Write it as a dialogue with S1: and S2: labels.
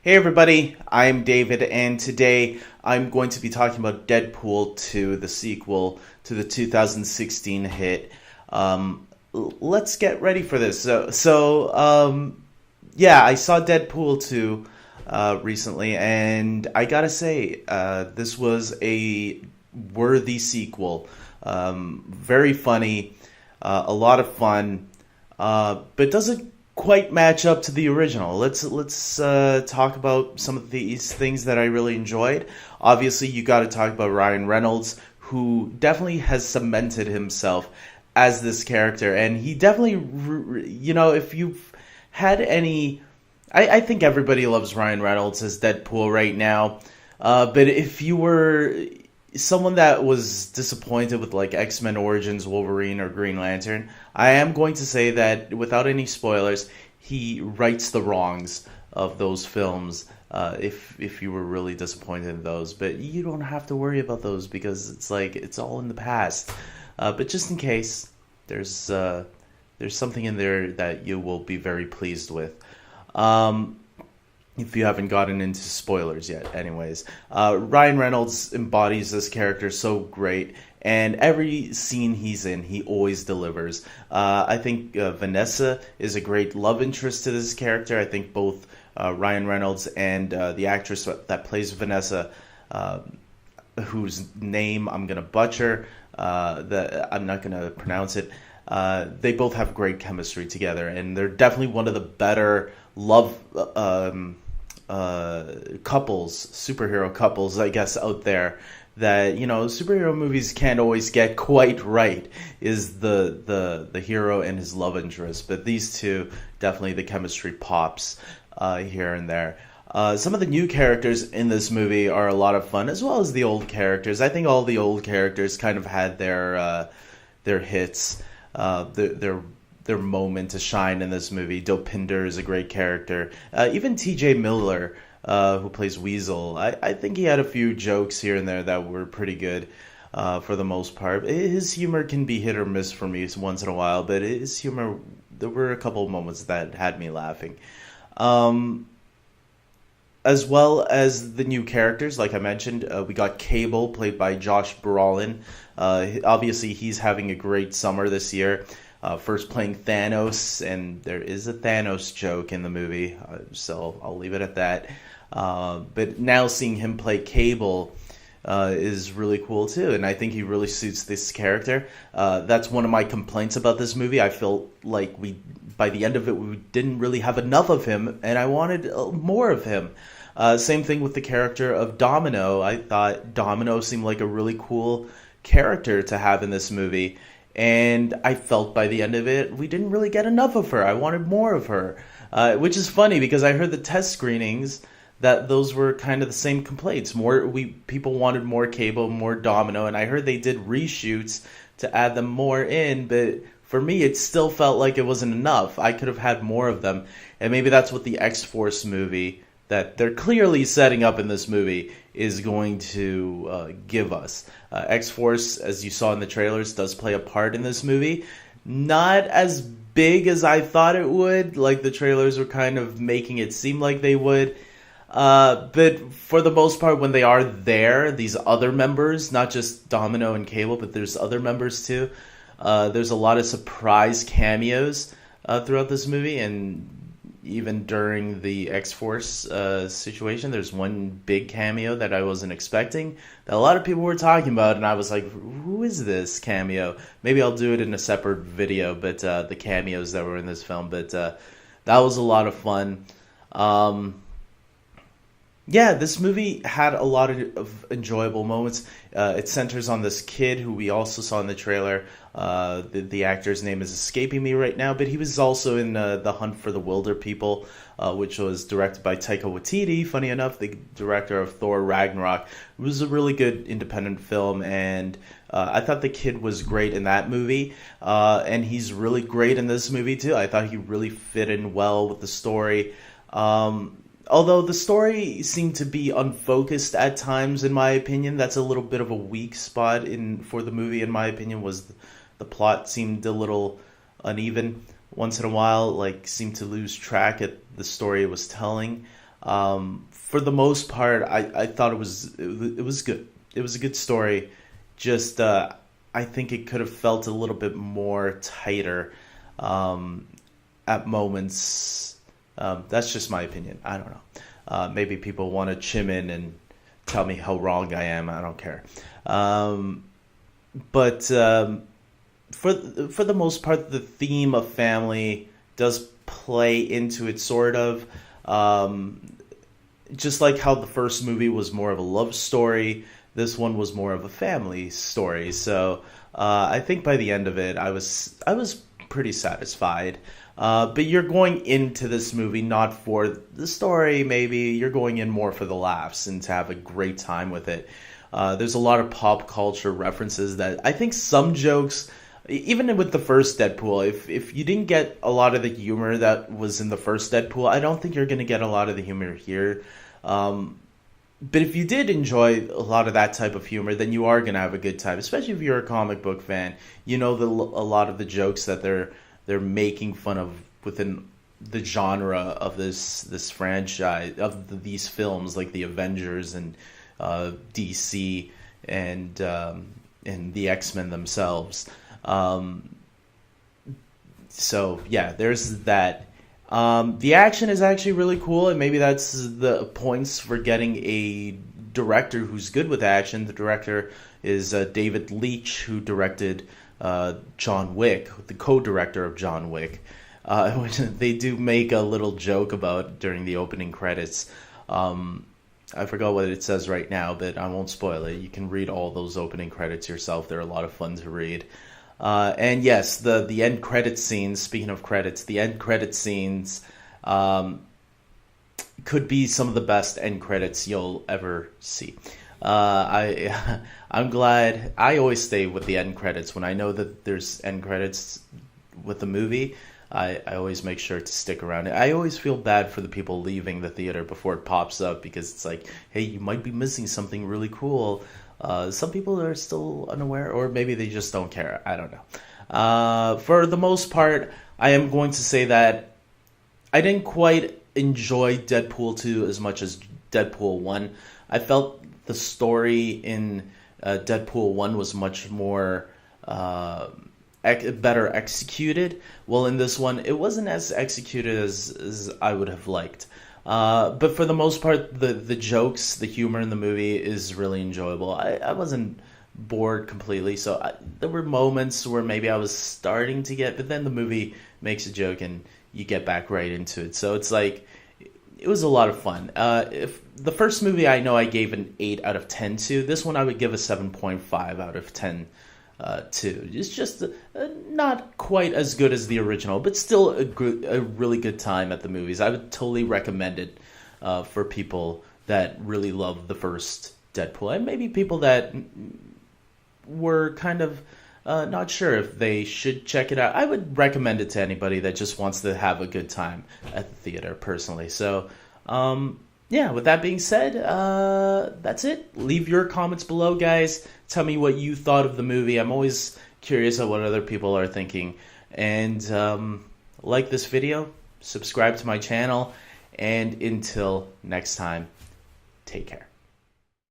S1: Hey everybody, I'm David, and today I'm going to be talking about Deadpool 2, the sequel to the 2016 hit. Let's get ready for this. Yeah, I saw Deadpool 2 recently, and I gotta say, this was a worthy sequel. Very funny, a lot of fun, but doesn't quite match up to the original. Let's talk about some of these things that I really enjoyed. Obviously, you got to talk about Ryan Reynolds, who definitely has cemented himself as this character, and he definitely, if you've had any, I think everybody loves Ryan Reynolds as Deadpool right now. But if you were someone that was disappointed with like X-Men Origins Wolverine or Green Lantern, I am going to say that without any spoilers, he rights the wrongs of those films. If you were really disappointed in those, but you don't have to worry about those because it's like it's all in the past. But just in case, there's something in there that you will be very pleased with. If you haven't gotten into spoilers yet. Anyways, Ryan Reynolds embodies this character so great, and every scene he's in, he always delivers. I think Vanessa is a great love interest to this character. I think both Ryan Reynolds and the actress that plays Vanessa, whose name I'm going to butcher, that I'm not going to pronounce it, they both have great chemistry together, and they're definitely one of the better love couples, superhero couples, I guess, out there that, superhero movies can't always get quite right, is the hero and his love interest. But these two, definitely the chemistry pops here and there. Some of the new characters in this movie are a lot of fun, as well as the old characters. I think all the old characters kind of had their hits, their moment to shine in this movie. Dopinder is a great character. Even T.J. Miller, who plays Weasel, I think he had a few jokes here and there that were pretty good for the most part. His humor can be hit or miss for me once in a while, but his humor, there were a couple of moments that had me laughing. As well as the new characters, like I mentioned, we got Cable, played by Josh Brolin. Obviously, he's having a great summer this year. First playing Thanos, and there is a Thanos joke in the movie, so I'll leave it at that. But now seeing him play Cable is really cool too, and I think he really suits this character. That's one of my complaints about this movie. I felt like by the end of it, we didn't really have enough of him, and I wanted more of him. Same thing with the character of Domino. I thought Domino seemed like a really cool character to have in this movie. And I felt by the end of it, we didn't really get enough of her. I wanted more of her, which is funny because I heard the test screenings that those were kind of the same complaints. People wanted more Cable, more Domino, and I heard they did reshoots to add them more in. But for me, it still felt like it wasn't enough. I could have had more of them, and maybe that's what the X-Force movie that they're clearly setting up in this movie is going to give us. X-Force, as you saw in the trailers, does play a part in this movie. Not as big as I thought it would. Like, the trailers were kind of making it seem like they would. But for the most part, when they are there, these other members, not just Domino and Cable, but there's other members too. There's a lot of surprise cameos throughout this movie, and even during the X-Force situation, there's one big cameo that I wasn't expecting that a lot of people were talking about, and I was like, who is this cameo? Maybe I'll do it in a separate video, but the cameos that were in this film. But that was a lot of fun. Yeah, this movie had a lot of enjoyable moments. It centers on this kid who we also saw in the trailer. The actor's name is escaping me right now, but he was also in The Hunt for the Wilder People, which was directed by Taika Waititi, funny enough, the director of Thor Ragnarok. It was a really good independent film, and I thought the kid was great in that movie, and he's really great in this movie too. I thought he really fit in well with the story. Although the story seemed to be unfocused at times, in my opinion. That's a little bit of a weak spot for the movie, in my opinion, was the plot seemed a little uneven once in a while, like seemed to lose track at the story it was telling. For the most part, I thought it was good. It was a good story. Just I think it could have felt a little bit more tighter um, at moments. That's just my opinion. I don't know. Maybe people want to chime in and tell me how wrong I am. I don't care. Um, but for the most part, the theme of family does play into it, sort of. Um, just like how the first movie was more of a love story, this one was more of a family story. So I think by the end of it, I was pretty satisfied. But you're going into this movie not for the story, maybe you're going in more for the laughs and to have a great time with it. There's a lot of pop culture references that I think some jokes, even with the first Deadpool, if you didn't get a lot of the humor that was in the first Deadpool, I don't think you're going to get a lot of the humor here. Um, but if you did enjoy a lot of that type of humor, then you are going to have a good time, especially if you're a comic book fan. You know a lot of the jokes that they're making fun of within the genre of this franchise of these films, like the Avengers and DC and the X-Men themselves. Um, so yeah, there's that. The action is actually really cool, and maybe that's the points for getting a director who's good with action. The director is David Leitch, who directed John Wick, the co-director of John Wick, which they do make a little joke about during the opening credits. Um, I forgot what it says right now, but I won't spoil it. You can read all those opening credits yourself. They're a lot of fun to read. And yes, the end credit scenes. Speaking of credits, the end credit scenes um, could be some of the best end credits you'll ever see. I I'm glad. I always stay with the end credits when I know that there's end credits with the movie. I always make sure to stick around. I always feel bad for the people leaving the theater before it pops up because it's like, hey, you might be missing something really cool. Some people are still unaware, or maybe they just don't care. I don't know. For the most part, I am going to say that I didn't quite enjoy Deadpool 2 as much as Deadpool 1. I felt the story in Deadpool 1 was much more better executed. Well, in this one, it wasn't as executed as I would have liked. But for the most part, the jokes, the humor in the movie is really enjoyable. I wasn't bored completely, so there were moments where maybe I was starting to get, but then the movie makes a joke and you get back right into it. So it's like, it was a lot of fun. If the first movie I know I gave an 8 out of 10 to, this one I would give a 7.5 out of 10 to. It's just not quite as good as the original, but still a really good time at the movies. I would totally recommend it for people that really love the first Deadpool, and maybe people that were kind of not sure if they should check it out. I would recommend it to anybody that just wants to have a good time at the theater, personally. So, yeah, with that being said, that's it. Leave your comments below, guys. Tell me what you thought of the movie. I'm always curious of what other people are thinking. And like this video, subscribe to my channel, and until next time, take care.